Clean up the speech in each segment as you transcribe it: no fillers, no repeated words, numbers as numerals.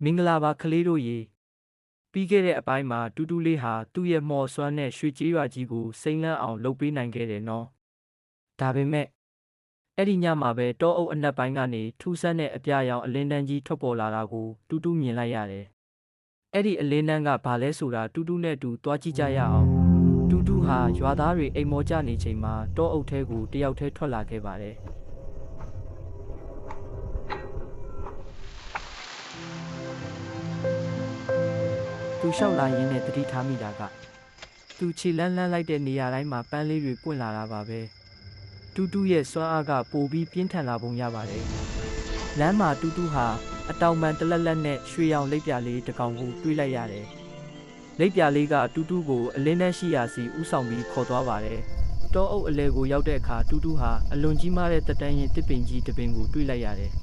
မင်္ဂလာပါကလေးတို့ရေပြီးခဲ့တဲ့အပိုင်းမှာတူတူလေးဟာသူ့ရဲ့မော်စွမ်းနဲ့ရွှေကြေးရွာကြီးကိုစိမ့်လန်းအောင်လုပ်ပေးနိုင်ခဲ့တယ်နော်ဒါပေမဲ့အဲ့ဒီညမှာပဲတောအုပ်အနက်ပိုင်းကနေထူးဆန်းတဲ့အပြာရောင်အလင်းတန်းကြီးထွက်ပေါ်လာတာကိုတူတူမြင်လိုက်ရတယ်အဲ့ဒီအလင်းတန်းကဘာလဲဆိုတာတူတူနဲ့တူသွားကြည့်ကြရအောင်တူတူဟာရွာသားတွေအိမ်မောကြနေချိန်မှာတောအုပ်ထဲကိုတယောက်တည်းထွက်လာခဲ့ပါတယ်သူလျှောက်လာရင်းနဲ့တတိထားမိတာကသူခြေလန်းလိုက်တဲ့နေရာတိုင်းမှာပန်းလေးတွေပွင့်လာတာပါပဲတူတူရဲ့စွမ်းအားကပိုပြီးပြင်းထန်လာပုံရပါတယ်လမ်းမှာတူတူဟာအတောင်ပံတလက်လက်နဲ့ရွှေရောင်လိပ်ပြာလေးတစ်ကောင်ကိုတွေးလိုက်ရတယ်လိပ်ပြာလေးကတူတူကိုအလင်းနဲ့ရှိရာစီဥဆောင်ပြီးခေါ်သွားပါတယ်တောအုပ်အလဲကိုရောက်တဲ့အခါတူတူဟာအလွန်ကြီးမားတဲ့တက်တန်းရင်တစ်ပင်ကြီးတစ်ပင်ကိုတွေးလိုက်ရတယ်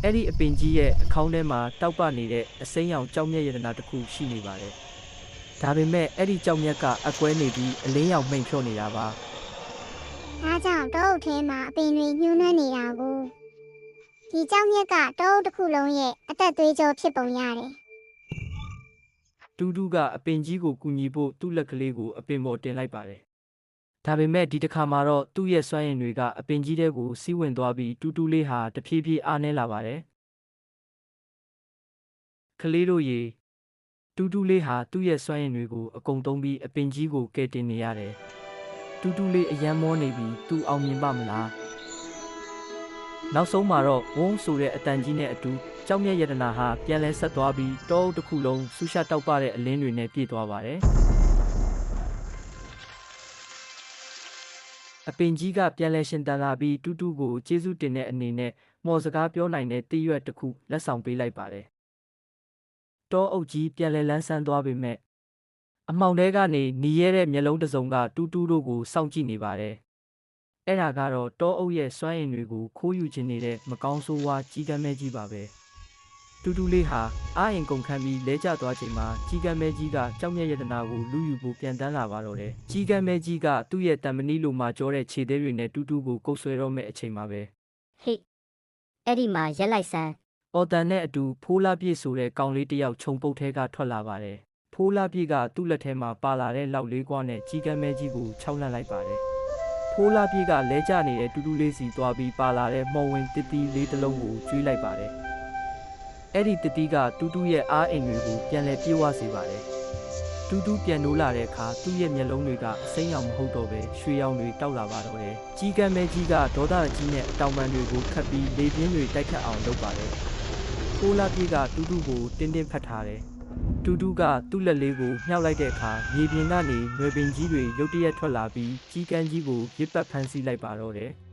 အဲ့ဒီအပင်ကြီးရဲ့အခေါင်းထဲမှာတောက်ပနေတဲ့အစိမ်းရောင်ကြောက်မြက်ရတနာတစ်ခုရှိနေပါတယ်။ဒါပေမဲ့အဲ့ဒီကြောက်မြက်ကအကွဲနေပြီးအလင်းရောင်မှိန်ဖြော့နေတာပါ။ဒါကြောင့်တောအုပ်ထဲမှာအပင်တွေညှိုးနှွမ်းနေတာကိုဒီကြောက်မြက်ကတောအုပ်တစ်ခုလုံးရဲ့အသက်သွေးကြောဖြစ်ပုံရတယ်။တူတူကအပင်ကြီးကိုကူညီဖို့သူ့လက်ကလေးကိုအပင်ပေါ်တင်လိုက်ပါတယ်။ဒါပေမဲ့ဒီတစ်ခါမှာတော့သူ့ရဲ့စွမ်းရည်တွေကအပင်ကြီးတဲကိုစီးဝင်သွားပြီးတူတူလေးဟာတဖြည်းဖြည်းအားနည်းလာပါတယ်။ကလေးတို့ရေတူတူလေးဟာသူ့ရဲ့စွမ်းရည်တွေကိုအကုန်သုံးပြီးအပင်ကြီးကိုကယ်တင်နေရတယ်။တူတူလေးအယမ်းမောနေပြီးသူအောင်မြင်ပါမလား။နောက်ဆုံးမှာတော့ဝုန်းဆိုတဲ့အတန်ကြီးနဲ့အတူကြောက်မြက်ရတနာဟာပြန်လဲဆက်သွားပြီးတောအုပ်တစ်ခုလုံးဆူရှာတောက်ပတဲ့အလင်းတွေနဲ့ပြည့်သွားပါတယ်။အပင်ကြီးကပြန်လဲရှင်တန်လာပြီးတူတူကိုကျေးဇူးတင်တဲ့အနေနဲ့မော်စကားပြောနိုင်တဲ့တည့်ရွက်တစ်ခုလက်ဆောင်ပေးလိုက်ပါတယ်။တောအုပ်ကြီးပြန်လဲလန်းဆန်းသွားပေမဲ့အမှောင်ထဲကနေနီးရဲတဲ့မျက်လုံးတစ်စုံကတူတူတို့ကိုစောင့်ကြည့်နေပါတယ်။အဲ့ဒါကတော့တောအုပ်ရဲ့စွမ်းရည်တွေကိုခိုးယူခြင်းနေတဲ့မကောင်းဆိုးဝါးကြီးကမ်းမဲကြီးပါပဲ။တူတူလေးဟာအားရင်ကုန်ခန်းပြီးလဲကျသွားချိန်မှာကြီးကမ်းမဲကြီးကကြောက်မြက်ရတနာကိုလူယူဖို့ပြန်တန်းလာပါတော့တယ်။ကြီးကမ်းမဲကြီးကသူ့ရဲ့တံမဏိလိုမှကြောတဲ့ခြေသေးတွေနဲ့တူတူကိုကုတ်ဆွဲတော့မဲ့အချိန်မှာပဲဟေ့အဲ့ဒီမှာရက်လိုက်စမ်းအော်တန်နဲ့အတူဖိုးလာပြည့်ဆိုတဲ့ကောင်လေးတစ်ယောက်ခြုံပုတ်ထဲကထွက်လာပါတယ်။ဖိုးလာပြည့်ကသူ့လက်ထဲမှာပါလာတဲ့လောက်လေးကွာနဲ့ကြီးကမ်းမဲကြီးကိုခြောက်လှန့်လိုက်ပါတယ်။ဖိုးလာပြည့်ကလဲကျနေတဲ့တူတူလေးစီသွားပြီးပါလာတဲ့မော်ဝင်တစ်တီလေးတစ်လုံးကိုကျွေးလိုက်ပါတယ်။အဲ့ဒီတစ်တီကတူတူရဲ့အားအိမ်တွေကိုပြန်လဲပြေးဝစေပါတယ်။တူတူပြန်နိုးလာတဲ့အခါသူ့ရဲ့မျက်လုံးတွေကအစိမ်းရောင်မဟုတ်တော့ပဲရွှေရောင်တွေတောက်လာပါတော့တယ်။ကြီးကမ်းမဲကြီးကဒေါသကြီးနဲ့အတောင်ပံတွေကိုခတ်ပြီးလေပြင်းတွေတိုက်ခတ်အောင်လုပ်ပါတယ်။ဖိုးလာပြေးကတူတူကိုတင်းတင်းဖတ်ထားတယ်။တူတူကသူ့လက်လေးကိုမြှောက်လိုက်တဲ့အခါမြေပြင်ကနေနွယ်ပင်ကြီးတွေရုတ်တရက်ထွက်လာပြီးကြီးကမ်းကြီးကိုရစ်ပတ်ဖမ်းဆီးလိုက်ပါတော့တယ်။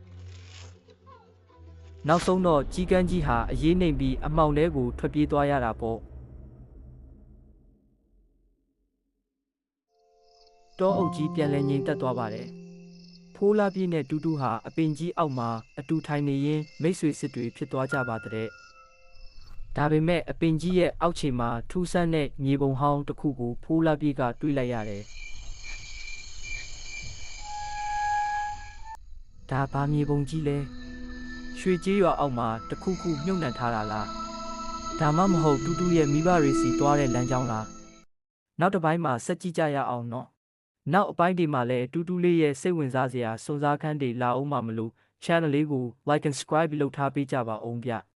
နောက်ဆုံးတော့ကြီးကမ်းကြီးဟာအရေးနှိမ်ပြီးအမှောင်ထဲကိုထွက်ပြေးသွားရတာပေါ့။တောအုပ်ကြီးပြန်လဲငြိမ်သက်သွားပါတယ်။ဖိုးလာပြေးနဲ့တူတူဟာအပင်ကြီးအောက်မှာအတူထိုင်နေရင်းမိတ်ဆွေစစ်တွေဖြစ်သွားကြပါတဲ့။ဒါပေမဲ့အပင်ကြီးရဲ့အောက်ခြေမှာထူးဆန်းတဲ့မြေပုံဟောင်းတစ်ခုကိုဖိုးလာပြေးကတွေးလိုက်ရတယ်။ဒါဘာမြေပုံကြီးလဲ။ရွှေကြေးရွာအောက်မှာတခုခုမြုပ်နှံထားတာလား။ဒါမှမဟုတ်တူတူရဲ့မိဘတွေစီသွားတဲ့လမ်းကြောင်းလား။နောက်တစ်ပိုင်းမှာဆက်ကြည့်ကြရအောင်နော်။နောက်အပိုင်းဒီမှာလည်းတူတူလေးရဲ့စိတ်ဝင်စားစရာစွန်စားခန်းတွေလာအောင်မလို့ channel လေးကို like and subscribe လုပ်ထားပေးကြပါဦးဗျ။